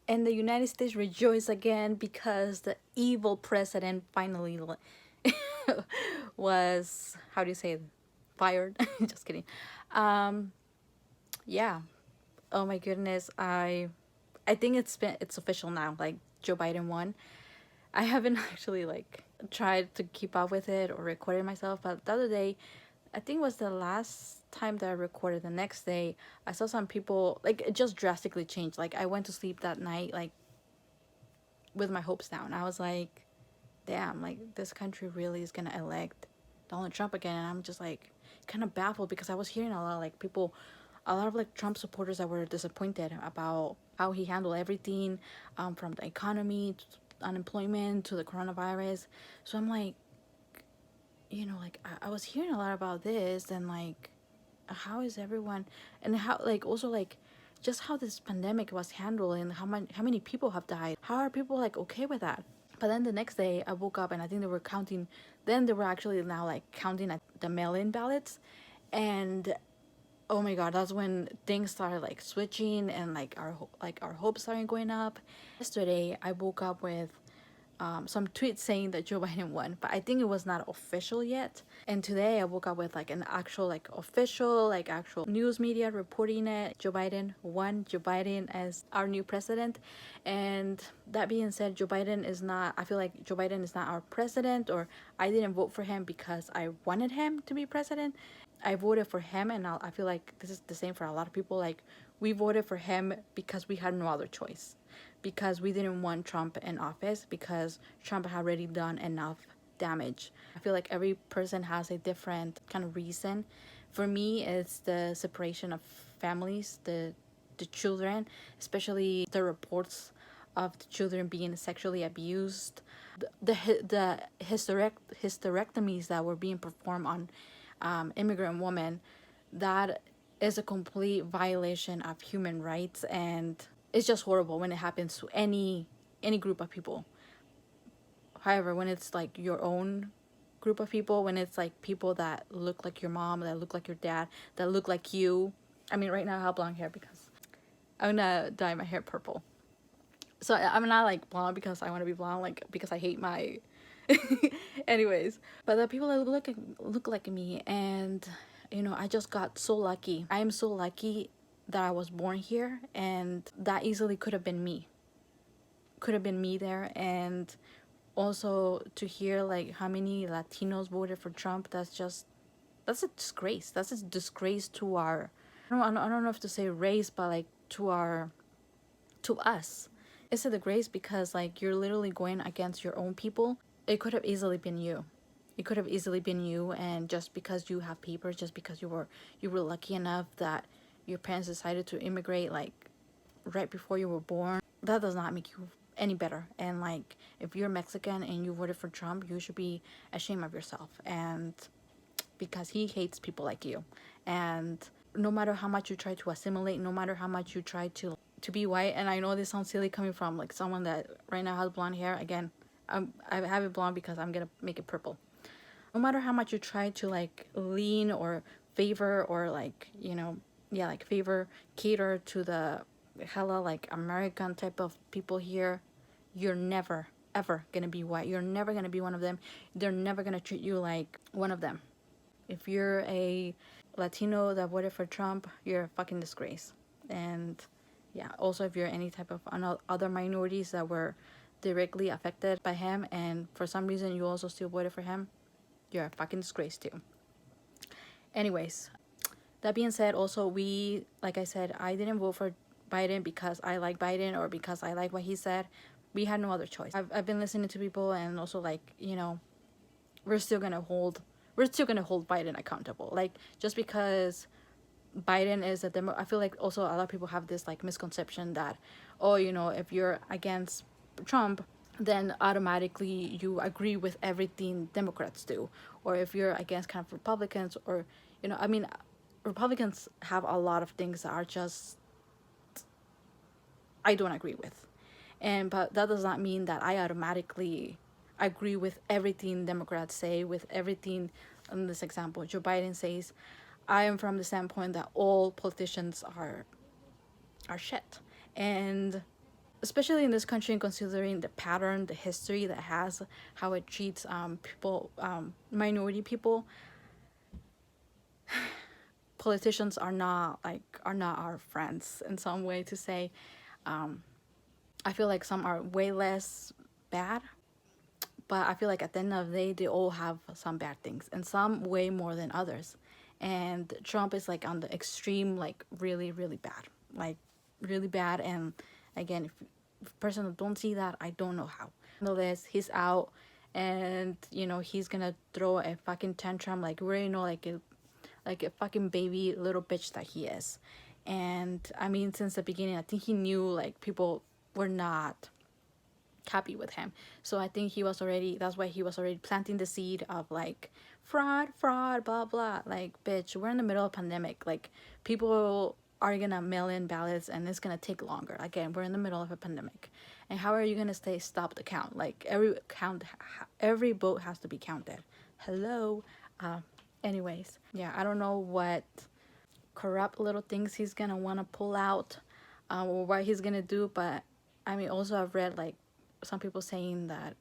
and the United States rejoice again because the evil president finally was, how do you say it? Fired. Just kidding. Um, yeah. Oh my goodness. I think it's official now. Like Joe Biden won. I haven't actually like tried to keep up with it or recorded myself, but the other day, I think it was the last time that I recorded. The next day, I saw some people like it just drastically changed. Like I went to sleep that night like with my hopes down. I was like, damn, like this country really is gonna elect Donald Trump again, and I'm just like kind of baffled because I was hearing a lot of, like people, a lot of like Trump supporters that were disappointed about how he handled everything, from the economy, to unemployment to the coronavirus. So I'm like, like I was hearing a lot about this, and like how is everyone, and how like also like just how this pandemic was handled and how many people have died. How are people like okay with that? But then the next day I woke up and I think they were counting. Then they were actually now like counting at the mail-in ballots, and oh my god, that's when things started like switching and like our hopes started going up. Yesterday I woke up with some tweets saying that Joe Biden won, but I think it was not official yet. And today I woke up with like an actual like official like actual news media reporting it. Joe Biden won. Joe Biden as our new president. And that being said, Joe Biden is not. I feel like Joe Biden is not our president, or I didn't vote for him because I wanted him to be president. I voted for him, and I feel like this is the same for a lot of people. Like, we voted for him because we had no other choice, because we didn't want Trump in office, because Trump had already done enough damage. I feel like every person has a different kind of reason. For me, it's the separation of families, the children, especially the reports of the children being sexually abused, the hysterectomies that were being performed on immigrant women. That is a complete violation of human rights, and it's just horrible when it happens to any group of people. However, when it's like your own group of people, when it's like people that look like your mom, that look like your dad, that look like you. I mean, right now I have blonde hair because I'm gonna dye my hair purple. So I'm not like blonde because I want to be blonde, like because I hate my. Anyways, but the people that look like me, and I just got so lucky. I am so lucky that I was born here, and that easily could have been me. Could have been me there, and also to hear like how many Latinos voted for Trump. That's a disgrace. That's a disgrace to our. I don't know if to say race, but like to us. It's a disgrace because like you're literally going against your own people. It could have easily been you. It could have easily been you, and just because you have papers, just because you were lucky enough that your parents decided to immigrate like right before you were born, that does not make you any better. And like if you're Mexican and you voted for Trump, you should be ashamed of yourself, and because he hates people like you. And no matter how much you try to assimilate, no matter how much you try to be white, and I know this sounds silly coming from like someone that right now has blonde hair. Again, I have it blonde because I'm gonna make it purple. No matter how much you try to like lean or favor or like yeah, like favor, cater to the hella like American type of people here, you're never ever gonna be white. You're never gonna be one of them. They're never gonna treat you like one of them. If you're a Latino that voted for Trump, you're a fucking disgrace. And yeah, also if you're any type of other minorities that were directly affected by him, and for some reason you also still voted for him, you're a fucking disgrace too. Anyways, that being said, also like I said, I didn't vote for Biden because I like Biden or because I like what he said. We had no other choice. I've been listening to people, and also like we're still gonna hold Biden accountable. Like just because Biden is a demo, I feel like also a lot of people have this like misconception that, oh, if you're against Trump, then automatically you agree with everything Democrats do, or if you're against kind of Republicans, or I mean, Republicans have a lot of things that are just I don't agree with, but that does not mean that I automatically agree with everything Democrats say, with everything. In this example, Joe Biden says, I am from the standpoint that all politicians are shit, and especially in this country, and considering the pattern, the history that has, how it treats people, minority people. Politicians are not our friends in some way to say. I feel like some are way less bad, but I feel like at the end of the day, they all have some bad things, and some way more than others. And Trump is like on the extreme, like really, really bad, like really bad. And again, if person don't see that, I don't know how. The list, he's out, and he's gonna throw a fucking tantrum, like we already know, like a fucking baby little bitch that he is. And I mean, since the beginning, I think he knew like people were not happy with him. So I think that's why he was already planting the seed of like fraud, blah blah. Like, bitch, we're in the middle of a pandemic. Like, people are gonna mail in ballots and it's gonna take longer. Again, we're in the middle of a pandemic. And how are you gonna stop the count? Like, every vote has to be counted. Hello. Anyways, yeah, I don't know what corrupt little things he's gonna want to pull out, or what he's gonna do. But I mean, also I've read like some people saying that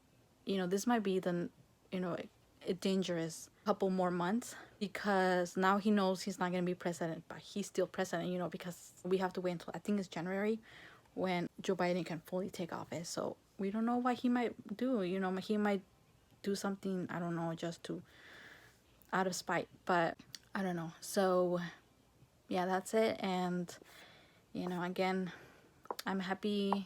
this might be a dangerous couple more months, because now he knows he's not gonna be president, but he's still president, because we have to wait until, I think it's January, when Joe Biden can fully take office. So we don't know what he might do. He might do something, I don't know, just to out of spite, but I don't know. So yeah, that's it. And again, I'm happy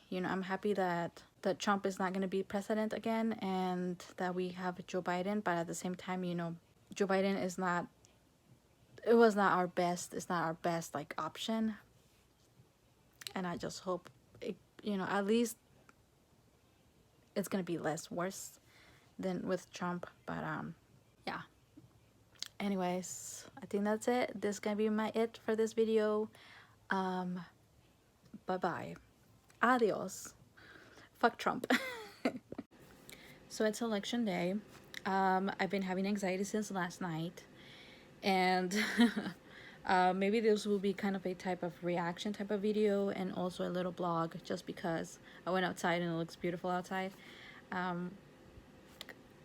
that Trump is not going to be president again, and that we have Joe Biden. But at the same time, Joe Biden is not, it's not our best like option. And I just hope at least it's going to be less worse than with Trump. But yeah, anyways, I think that's it. This is gonna be it for this video. Bye bye, adios, fuck Trump. So it's election day. I've been having anxiety since last night, and maybe this will be kind of a type of reaction type of video, and also a little blog, just because I went outside and it looks beautiful outside.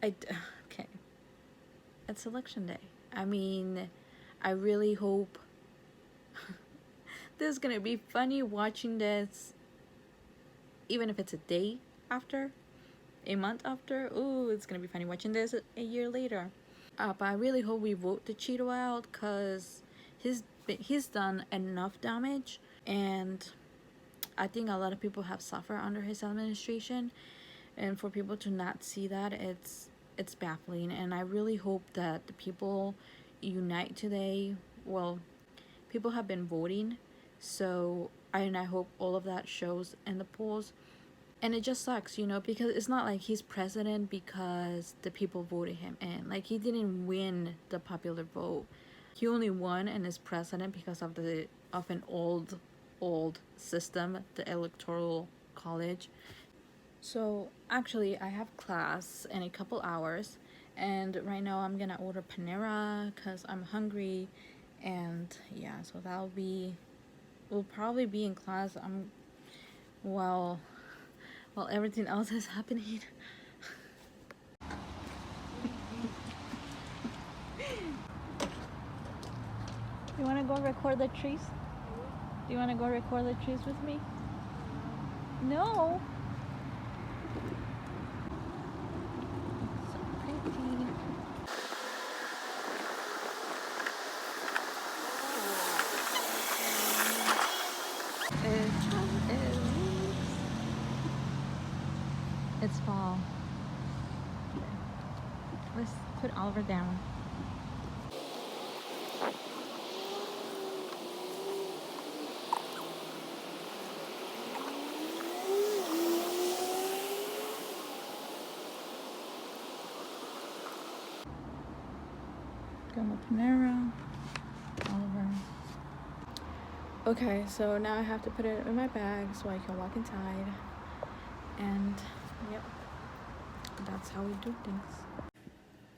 Okay, it's election day. I mean, I really hope this is gonna be funny watching this, even if it's a day after, a month after. Ooh, it's gonna be funny watching this a year later. But I really hope we vote the Cheeto out, because he's done enough damage, and I think a lot of people have suffered under his administration, and for people to not see that, it's baffling. And I really hope that the people unite today. Well, people have been voting, so I hope all of that shows in the polls. And it just sucks, because it's not like he's president because the people voted him in. Like, he didn't win the popular vote. He only won and is president because of an old system, the electoral college. So actually, I have class in a couple hours, and right now I'm gonna order Panera because I'm hungry. And yeah, so we'll probably be in class while everything else is happening. You want to go record the trees? Do you want to go record the trees with me? No. So pretty. It's fall. Let's put Oliver down. Go to Panera. Oliver. Okay, so now I have to put it in my bag so I can walk inside. And yep, that's how we do things.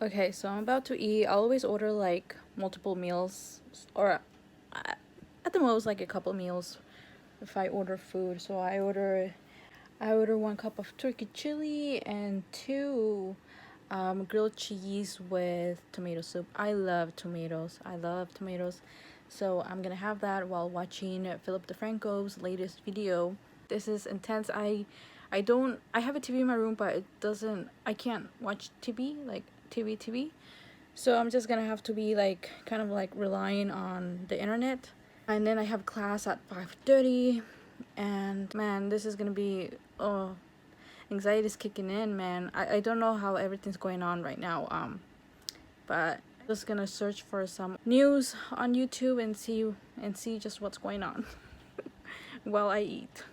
Okay, so I'm about to eat. I always order like multiple meals, or at the most like a couple meals if I order food. So I order I ordered 1 cup of turkey chili and 2 grilled cheese with tomato soup. I love tomatoes. I love tomatoes. So I'm gonna have that while watching Philip DeFranco's latest video. This is intense. I have a TV in my room, but it doesn't, I can't watch TV, like TV. So I'm just gonna have to be like kind of like relying on the internet. And then I have class at 5:30, and man, this is gonna be, oh, anxiety is kicking in, man. I don't know how everything's going on right now, but I'm just gonna search for some news on YouTube and see just what's going on while I eat.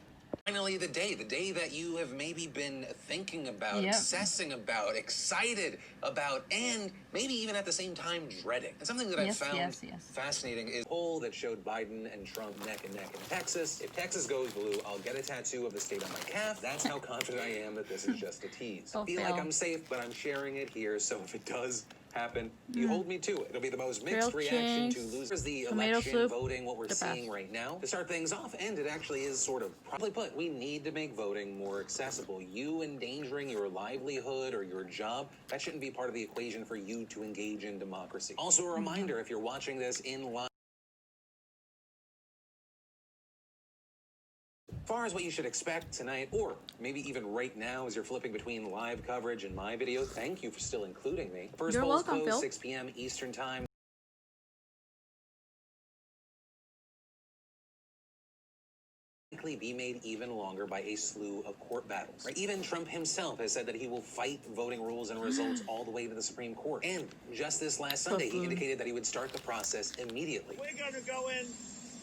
Finally, the day that you have maybe been thinking about, Yep. obsessing about, excited about, and maybe even at the same time dreading. And something that Yes, I've found yes. fascinating is a poll that showed Biden and Trump neck and neck in Texas. If Texas goes blue, I'll get a tattoo of the state on my calf. That's how confident I am that this is just a tease. I feel like I'm safe, but I'm sharing it here, so if it does happen, you hold me to it. It'll be the most mixed Grilled reaction to cheese, losers. The tomato election, soup, voting, what we're the seeing best. right now. To start things off, and it actually is sort of properly put, we need to make voting more accessible. You endangering your livelihood or your job, that shouldn't be part of the equation for you to engage in democracy. Also a reminder, if you're watching this in live, as far as what you should expect tonight, or maybe even right now as you're flipping between live coverage and my video, thank you for still including me. First You're polls welcome, close Phil. 6 p.m. Eastern Time. Likely be made even longer by a slew of court battles. Right? Even Trump himself has said that he will fight voting rules and results all the way to the Supreme Court. And just this last Sunday, he indicated that he would start the process immediately. We're going to go in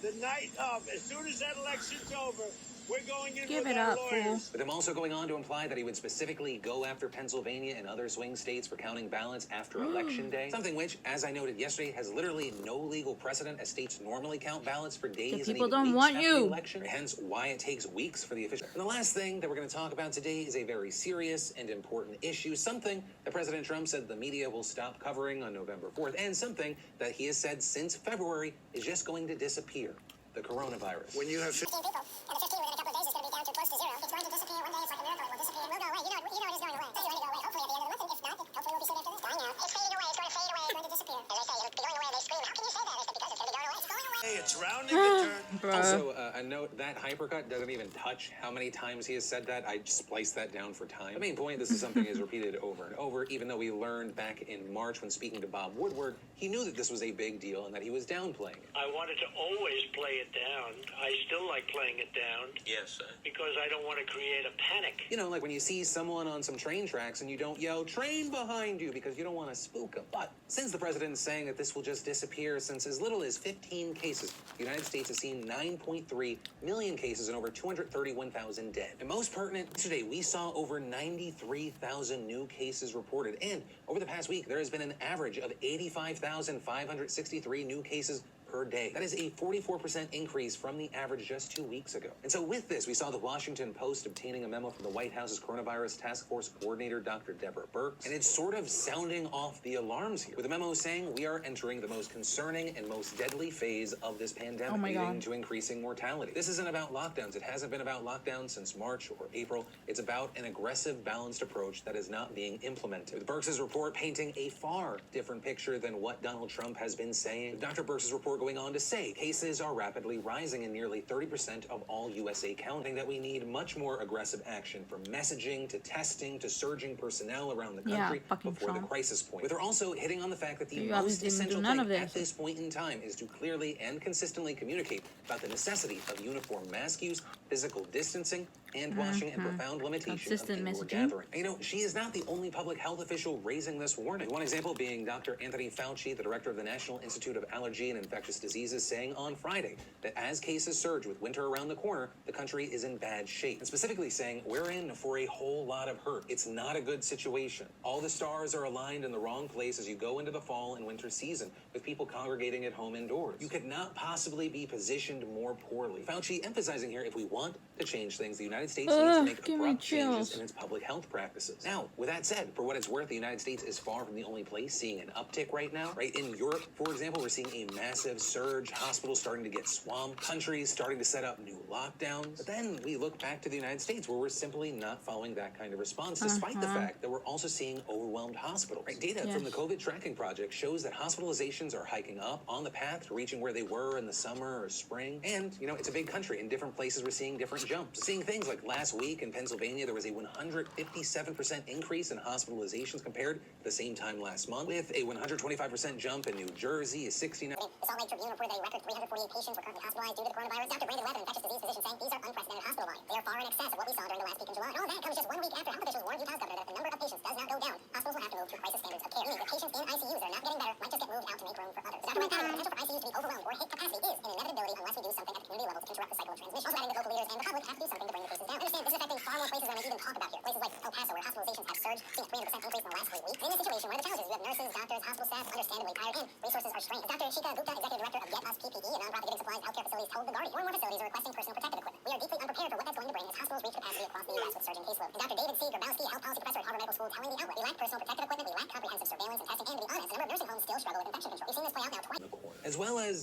the night of, as soon as that election's over, we're going in Give with it our up, lawyers. fool. With him also going on to imply that he would specifically go after Pennsylvania and other swing states for counting ballots after Election Day. Something which, as I noted yesterday, has literally no legal precedent, as states normally count ballots for days and people even don't weeks want after you. the election. Hence why it takes weeks for the official. And the last thing that we're going to talk about today is a very serious and important issue, something that President Trump said the media will stop covering on November 4th, and something that he has said since February is just going to disappear: the coronavirus. When you have 15 people, and the 15 within a couple of days is going to be down to close to zero. It's going to disappear one day. It's like a miracle. It will disappear. It will go away. You know it is going away. It is going to go away. Hopefully at the end of the month. And if not, hopefully we'll be safe after this. I know. It's fading away. It's going to fade away. It's going to disappear. As I say, it'll be going away. They scream, how can you say that? It's because it's going to be going away. It's going away. Hey, it's rounding the turn. Also, a note, that hypercut doesn't even touch how many times he has said that. I spliced that down for time. The main point, this is something is repeated over and over, even though we learned back in March when speaking to Bob Woodward, he knew that this was a big deal and that he was downplaying it. I wanted to always play it down. I still like playing it down. Yes, sir. Because I don't want to create a panic. You know, like when you see someone on some train tracks and you don't yell, "Train behind you," because you don't want to spook them. But since the president is saying that this will just disappear since as little as 15 cases, the United States has seen 9.3 million cases and over 231,000 dead. And most pertinent, today we saw over 93,000 new cases reported. And over the past week, there has been an average of 85,563 new cases per day. That is a 44% increase from the average just 2 weeks ago. And so with this, we saw the Washington Post obtaining a memo from the White House's coronavirus task force coordinator, Dr. Deborah Birx, and it's sort of sounding off the alarms here, with the memo saying we are entering the most concerning and most deadly phase of this pandemic, leading to increasing mortality. This isn't about lockdowns. It hasn't been about lockdowns since March or April. It's about an aggressive, balanced approach that is not being implemented. With Birx's report painting a far different picture than what Donald Trump has been saying. With Dr. Birx's report going on to say cases are rapidly rising in nearly 30% of all USA counting, that we need much more aggressive action, from messaging to testing to surging personnel around the country before the crisis point. But they're also hitting on the fact that the most essential thing at this point in time is to clearly and consistently communicate about the necessity of uniform mask use, physical distancing, hand washing, and profound limitation of indoor gathering. And, you know, she is not the only public health official raising this warning. One example being Dr. Anthony Fauci, the director of the National Institute of Allergy and Infectious Diseases, saying on Friday that as cases surge with winter around the corner, the country is in bad shape. And specifically saying, we're in for a whole lot of hurt. It's not a good situation. All the stars are aligned in the wrong place as you go into the fall and winter season, with people congregating at home indoors. You could not possibly be positioned more poorly. Fauci emphasizing here, if we want to change things, the United United States needs to make give me abrupt changes chills. in its public health practices. Now, with that said, for what it's worth, the United States is far from the only place seeing an uptick right now. Right in Europe, for example, we're seeing a massive surge. Hospitals starting to get swamped. Countries starting to set up new lockdowns. But then we look back to the United States, where we're simply not following that kind of response, despite the fact that we're also seeing overwhelmed hospitals. Right? Data from the COVID tracking project shows that hospitalizations are hiking up on the path to reaching where they were in the summer or spring. And, it's a big country. In different places, we're seeing different jumps. Seeing things like last week in Pennsylvania, there was a 157% increase in hospitalizations compared to the same time last month, with a 125% jump in New Jersey, a 69. The Salt Lake Tribune reported that a record 348 patients were currently hospitalized due to the coronavirus. Dr. Brandon Levin, infectious disease physician, saying these are unprecedented hospital volumes. They are far in excess of what we saw during the last peak in July. And all that comes just 1 week after health officials warned Utah's governor that if the number of patients does not go down, hospitals will have to move to crisis standards of care. Meaning that patients in ICUs that are not getting better might just get moved out to make room for others. Dr. Wright added, the potential for ICUs to be overwhelmed or hit capacity is an inevitability unless we do something at the community level to interrupt the cycle of transmission. Also adding that local leaders and the public have to do something to bring the cases down. Understand, this is affecting far more places than we even talk about here. Places like El Paso, where hospitalizations have surged, seeing a 300% increase in the last 3 weeks. In this situation, one of the challenges, you have nurses, doctors, hospital staff, understandably tired, and resources are strained. As Dr. Shika Gupta, executive director of Get Us PPE, a nonprofit giving supplies to healthcare facilities, told The Guardian, more and more facilities are requesting personal protective equipment. We are deeply unprepared for what that's going to bring as hospitals reach capacity across the U.S. with surging caseload. And Dr. David C. Grabowski, health policy professor at Harvard Medical School, telling the outlet, we lack personal protective equipment, we lack comprehensive surveillance and testing, and to be honest, a number of nursing homes still struggle with infection control. We've seen this play out now twice. As well as,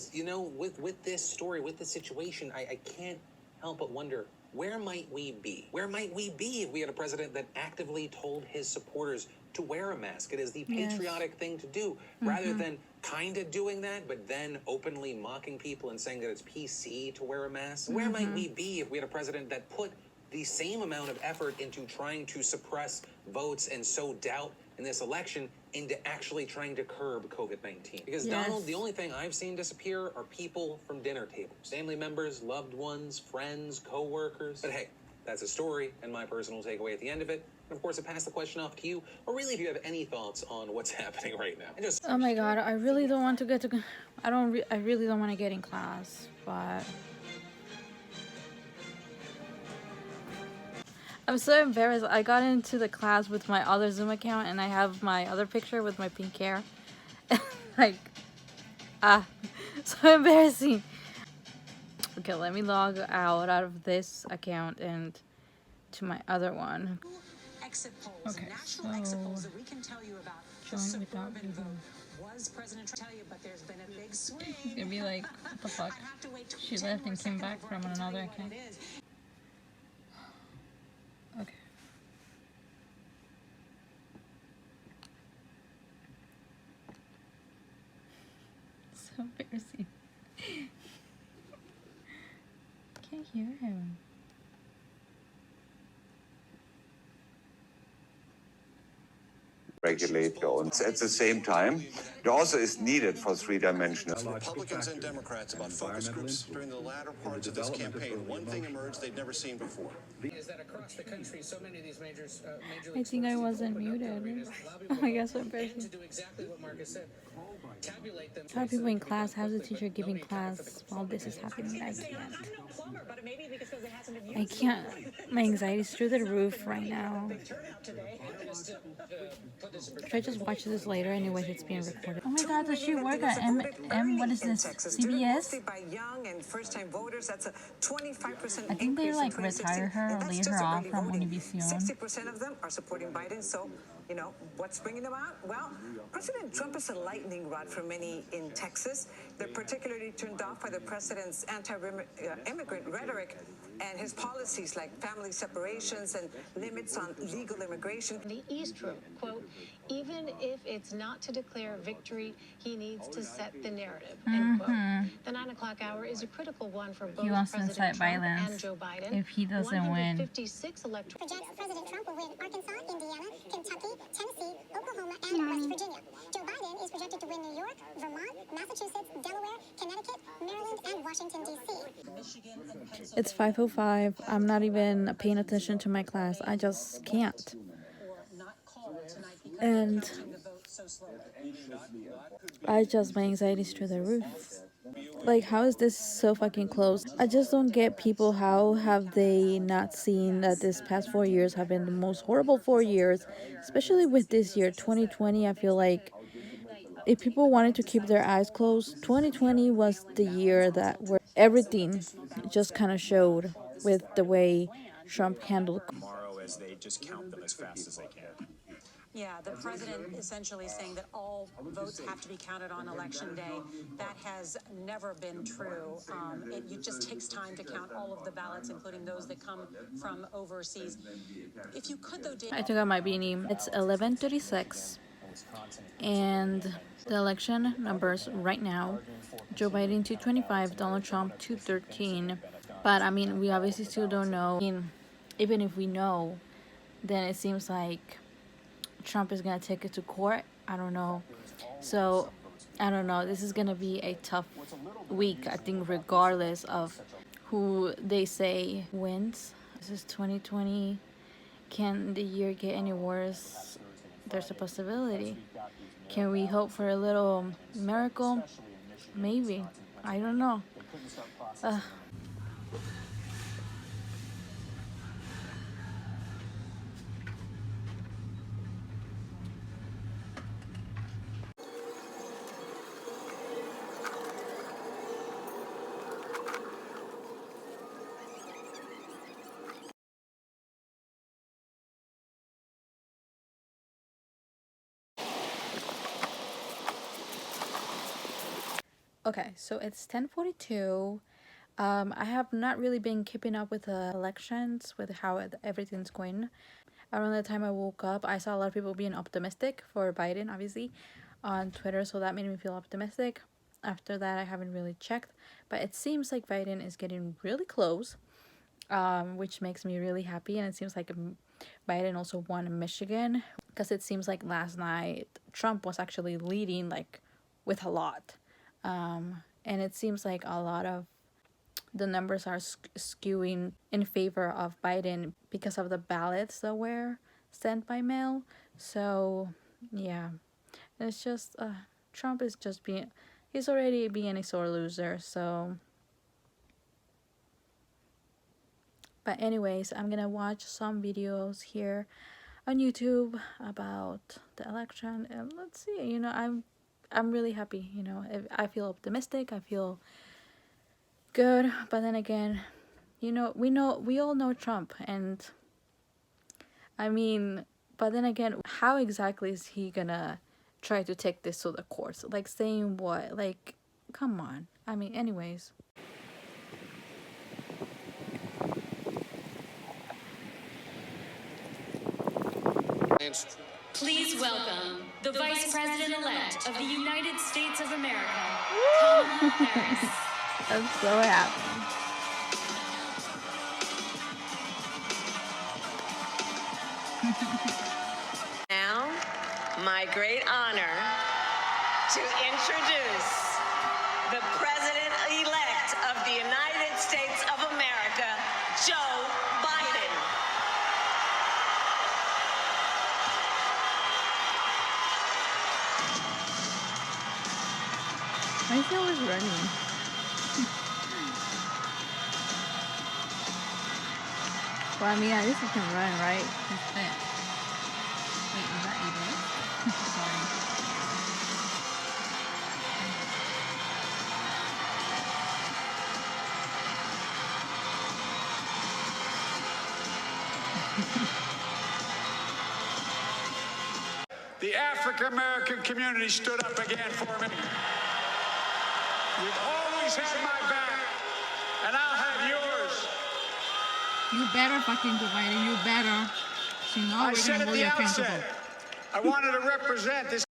with this story, with this situation, I can't help but wonder, where might we be? Where might we be if we had a president that actively told his supporters to wear a mask? It is the patriotic thing to do, rather than kind of doing that, but then openly mocking people and saying that it's PC to wear a mask. Where might we be if we had a president that put the same amount of effort into trying to suppress votes and sow doubt in this election into actually trying to curb COVID-19? Because Donald, the only thing I've seen disappear are people from dinner tables. Family members, loved ones, friends, co-workers. But hey, that's a story and my personal takeaway at the end of it. And of course, I pass the question off to you, or really if you have any thoughts on what's happening right now. And just, oh my god, I really don't want to get to... I really don't want to get in class, but... I'm so embarrassed. I got into the class with my other Zoom account and I have my other picture with my pink hair. Like, so embarrassing. Okay, let me log out of this account and to my other one. Exit polls, national exit polls that we can tell you about. The suburban vote was President Trump tell you, but there's been a big swing. It's gonna be like, what the fuck? I have to wait She left and came back from another account. Okay. So embarrassing. Can't hear him. Regulator. And at the same time, it also is needed for three-dimensional. Republicans and Democrats about focus groups during the latter parts of this campaign. One thing emerged they'd never seen before. Is that across the country, so many of these major I think I wasn't muted. I guess I'm embarrassing. to do exactly what Marcus said. Tabulate them. Tell people in class, how's the teacher giving class while this is happening? I can't. My anxiety's through the roof right now. Should I just watch this later? Anyways, it's being recorded. Oh my god, does she work at what is this, CBS? By young and first-time voters, that's a 25% I think they like retire her or leave her off from Univision. 60% of them are supporting Biden, so, what's bringing them out? Well, President Trump is a lightning rod for many in Texas. They're particularly turned off by the president's anti-immigrant rhetoric and his policies like family separations and limits on legal immigration. The East Room, quote, even if it's not to declare victory, he needs to set the narrative, end quote. The 9 o'clock hour is a critical one for both President Trump and Joe Biden. If he doesn't win. 156 electoral. Projects President Trump will win Arkansas, Indiana, Kentucky, Tennessee, Oklahoma, and West Virginia. Joe Biden is projected to win New York, Vermont, Massachusetts, Delaware, Connecticut, Maryland, and Washington, D.C. It's 5:05. I'm not even paying attention to my class. I just can't. And my anxiety's through the roof. Like, how is this so fucking close? I just don't get people. How have they not seen that this past 4 years have been the most horrible 4 years, especially with this year, 2020. I feel like if people wanted to keep their eyes closed, 2020 was the year that where everything just kind of showed with the way Trump handled. Tomorrow, as they just count them as fast as they can. Yeah, the president essentially saying that all votes have to be counted on election day. That has never been true. It just takes time to count all of the ballots, including those that come from overseas. If you could, though, Dave. I took out my beanie. It's 11:36, and the election numbers right now: Joe Biden 225, Donald Trump 213. But I mean, we obviously still don't know. I mean, even if we know, then it seems like Trump is gonna take it to court. I don't know. So I don't know. This is gonna be a tough week, I think, regardless of who they say wins. This is 2020. Can the year get any worse? There's a possibility. Can we hope for a little miracle? Maybe. I don't know. Okay, so it's 10:42. I have not really been keeping up with the elections, with how everything's going. Around the time I woke up, I saw a lot of people being optimistic for Biden, obviously, on Twitter, so that made me feel optimistic. After that, I haven't really checked, but it seems like Biden is getting really close, which makes me really happy. And it seems like Biden also won in Michigan, because it seems like last night Trump was actually leading, like, with a lot. And it seems like a lot of the numbers are skewing in favor of Biden because of the ballots that were sent by mail. So yeah, it's just Trump is just he's already being a sore loser. So but anyways, I'm gonna watch some videos here on YouTube about the election, and let's see. You know, I'm really happy. You know, I feel optimistic. I feel good, but then again, you know, we all know Trump, and I mean, but then again, how exactly is he gonna try to take this to the courts? Like, saying what? Like, come on. I mean, anyways. Please welcome the Vice President-elect of the United States of America, Kamala Harris. I'm so happy. Now, my great honor to introduce the President-elect of the United States of America, Joe Biden. Why is he always running? Well, I mean, at least he can run, right? He's fit. Wait, is that you doing? Sorry. The African American community stood up again for me. You've always had my back, and I'll have yours. You better fucking do Biden. You better. So you know I we're said gonna at hold the you accountable. outset, I wanted to represent this